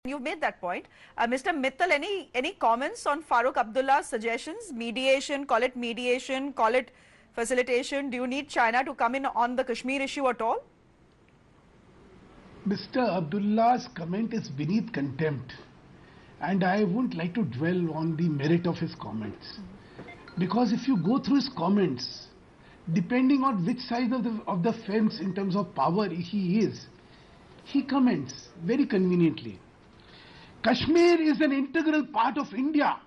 You've made that point. Mr. Mittal, any comments on Farooq Abdullah's suggestions? Mediation, call it facilitation. Do you need China to come in on the Kashmir issue at all? Mr. Abdullah's comment is beneath contempt, and I wouldn't like to dwell on the merit of his comments. Because if you go through his comments, depending on which side of the fence in terms of power he is, he comments very conveniently. Kashmir is an integral part of India,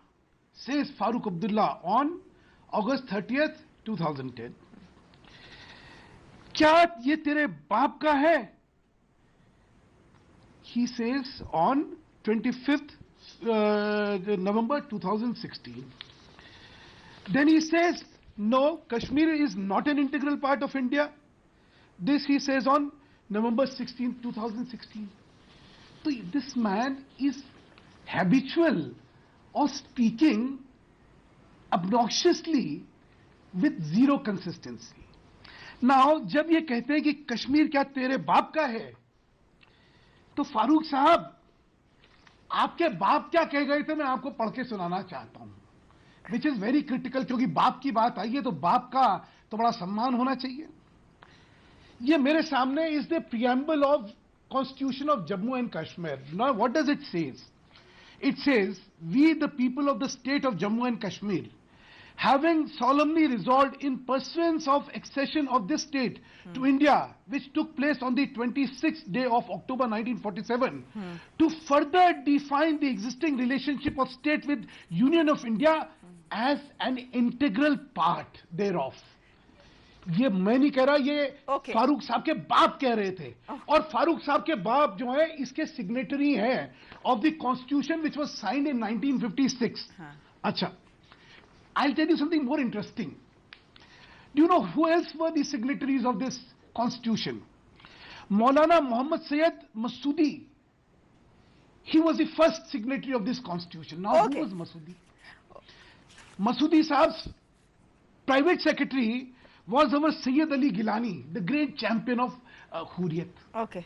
says Farooq Abdullah on August 30th, 2010. क्या ये तेरे बाप का है? He says on 25th November 2016. Then he says, no, Kashmir is not an integral part of India. This he says on November 16th, 2016. So this man is habitual of speaking obnoxiously with zero consistency. Now, जब ये कहते हैं कि कश्मीर क्या तेरे बाप का है, तो फारूक साहब, आपके बाप क्या कह गए थे मैं आपको पढ़ के सुनाना चाहता हूं, which is very critical, क्योंकि बाप की बात आई है तो बाप का तो बड़ा सम्मान होना चाहिए. ये मेरे सामने is the preamble of Constitution of Jammu and Kashmir. Now, what does it say? It says, we the people of the state of Jammu and Kashmir, having solemnly resolved in pursuance of accession of this state to India, which took place on the 26th day of October 1947, to further define the existing relationship of state with Union of India as an integral part thereof. ये मैं नहीं कह रहा, ये फारूक साहब के बाप कह रहे थे, और फारूक साहब के बाप जो है इसके सिग्नेटरी हैं of the constitution which was signed in 1956. अच्छा, I'll tell you something more interesting. Do you know who else were the signatories of this constitution? Maulana Muhammad Sayyid Masoodi. He was the first signatory of this constitution. Now, who was Masoodi? Masoodi Saab's private secretary was our Sayyid Ali Gilani, the great champion of Hurriyat. Okay.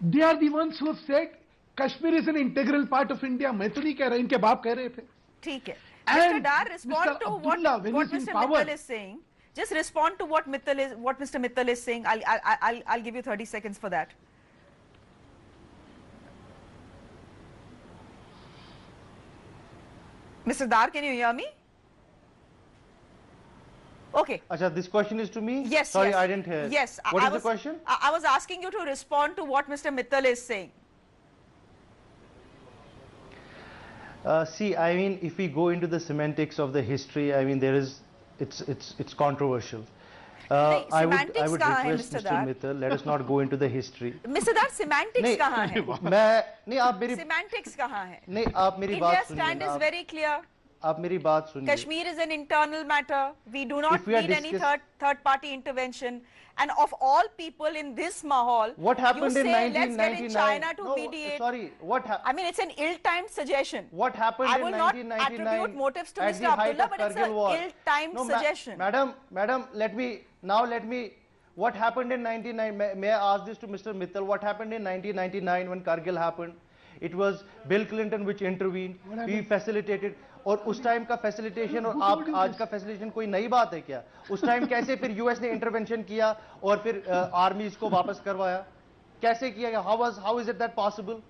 They are the ones who have said Kashmir is an integral part of India. मैं तो नहीं कह रहा, इनके बाप कह रहे थे. ठीक है. Mr. Dar, respond to what Mr. Mittal is saying. Just respond to what Mr. Mittal is saying. I'll give you 30 seconds for that. Mr. Dar, can you hear me? Okay. Acha, this question is to me? Yes. Sorry, yes. I didn't hear. Yes. What is the question? I was asking you to respond to what Mr. Mittal is saying. See, I mean, if we go into the semantics of the history, I mean, it's controversial. I would request Mr. Mittal, let us not go into the history. Mr. Dar, semantics kahan hai? Semantics kahan hai? India's stand is very clear. आप मेरी बात सुनिए. Kashmir is an internal matter. We do not need any third party intervention. And of all people in this mahal, what happened you in say 1999? let's get in China to mediate. Sorry, I mean, it's an ill-timed suggestion. What happened in 1999? I will not attribute motives to Mr. Abdullah, but it's an ill-timed suggestion. Madam, let me. What happened in 1999? May I ask this to Mr. Mittal? What happened in 1999 when Kargil happened? It was Bill Clinton which intervened. We facilitated. और उस time का facilitation और आप आज का facilitation कोई नई बात है क्या? उस टाइम कैसे फिर यूएस ने इंटरवेंशन किया और फिर आर्मीज को वापस करवाया? कैसे किया? How is it that possible?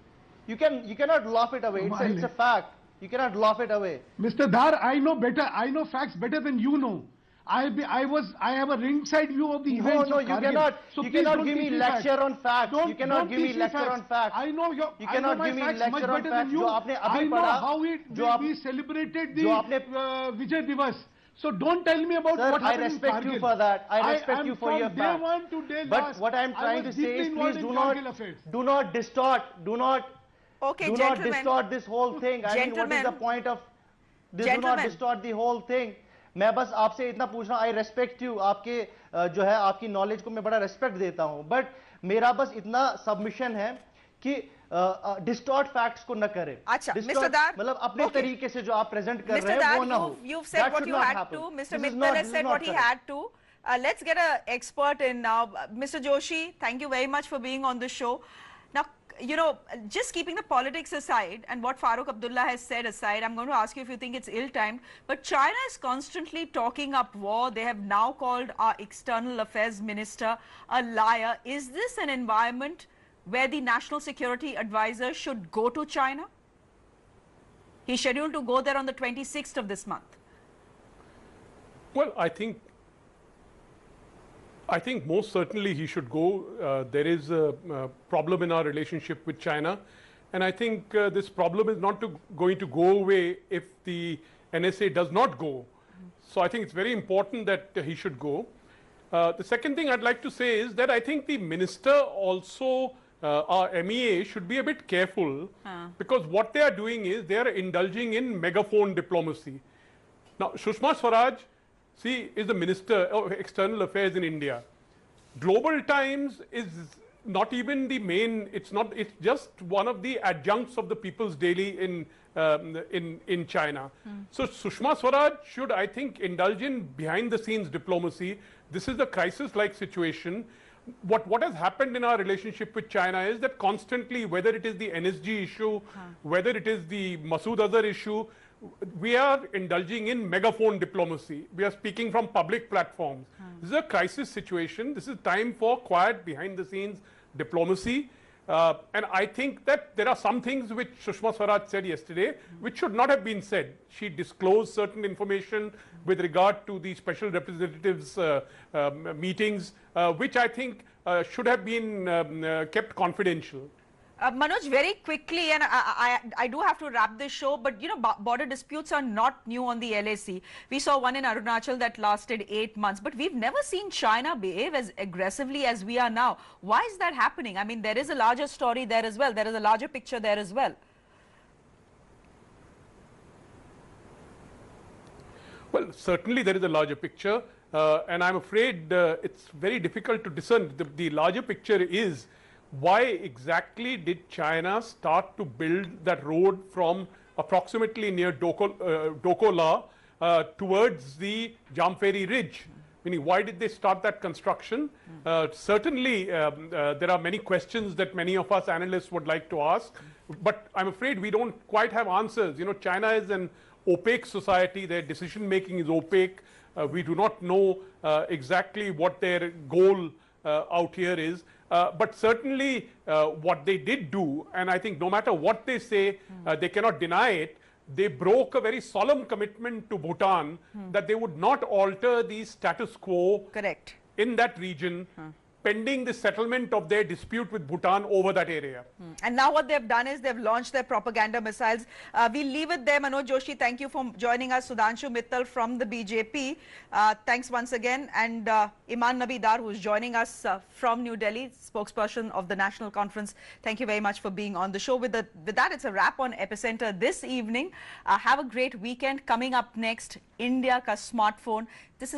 You cannot laugh it away. It's a fact. You cannot laugh it away. Mr. Dar, I know facts better than you know. I have a ringside view of the events. No, you cannot. So you cannot give me lecture on facts. You cannot give me lecture on facts. I know you cannot give me lecture on facts. जो आपने अभी पढ़ा. I know how we celebrated the Vijay Diwas. So don't tell me about what happened in Kargil. I respect you for that. I respect you for your facts. Day one to day but last, what I am trying to say is, please do not distort. Do not distort this whole thing. I mean, what is the point of this? Do not distort the whole thing. मैं बस आपसे इतना पूछ रहा हूँ, आई respect you, आपके जो है आपकी नॉलेज को मैं बड़ा रेस्पेक्ट देता हूँ, बट मेरा बस इतना सबमिशन है कि डिस्टॉर्ट फैक्ट्स को न करें. अच्छा, मिस्टर दार, मतलब अपने तरीके से जो आप प्रेजेंट कर रहे हैं वो ना हो. You've said what you had to. Mr. Mittal has said what he had to. Let's get an expert in now. Mr. Joshi, thank you very much for being on the show. Now, you know, just keeping the politics aside and what Farooq Abdullah has said aside, I'm going to ask you if you think it's ill-timed, but China is constantly talking up war. They have now called our external affairs minister a liar. Is this an environment where the national security advisor should go to China? He's scheduled to go there on the 26th of this month. Well, I think most certainly he should go. There is a problem in our relationship with China, and I think this problem is not going to go away if the NSA does not go. So I think it's very important that he should go. The second thing I'd like to say is that I think the minister also, our MEA, should be a bit careful because what they are doing is they are indulging in megaphone diplomacy. Now, Sushma Swaraj, she is the Minister of External Affairs in India. Global Times is not even the main, it's just one of the adjuncts of the People's Daily in China. So Sushma Swaraj should, I think, indulge in behind the scenes diplomacy. This is a crisis-like situation. What has happened in our relationship with China is that constantly, whether it is the NSG issue, whether it is the Masood Azhar issue, we are indulging in megaphone diplomacy. We are speaking from public platforms. This is a crisis situation. This is time for quiet behind the scenes diplomacy. And I think that there are some things which Sushma Swaraj said yesterday which should not have been said. She disclosed certain information with regard to the special representatives meetings, which I think should have been kept confidential. Manoj, very quickly, and I do have to wrap this show, but you know, border disputes are not new on the LAC. We saw one in Arunachal that lasted 8 months, but we've never seen China behave as aggressively as we are now. Why is that happening? I mean, there is a larger story there as well. There is a larger picture there as well. Well, certainly there is a larger picture, and I'm afraid it's very difficult to discern. The larger picture is why exactly did China start to build that road from approximately near Dokola towards the Jampheri Ridge? Meaning, why did they start that construction? Certainly, there are many questions that many of us analysts would like to ask, but I'm afraid we don't quite have answers. You know, China is an opaque society. Their decision making is opaque. We do not know exactly what their goal out here is. But certainly what they did do, and I think no matter what they say, they cannot deny it, they broke a very solemn commitment to Bhutan that they would not alter the status quo in that region pending the settlement of their dispute with Bhutan over that area. And now what they've done is they've launched their propaganda missiles. We'll leave it there. Manoj Joshi, thank you for joining us. Sudhanshu Mittal from the BJP. Thanks once again. And Iman Nabidar, who's joining us from New Delhi, spokesperson of the National Conference. Thank you very much for being on the show. With that, it's a wrap on Epicenter this evening. Have a great weekend. Coming up next, India ka smartphone. This is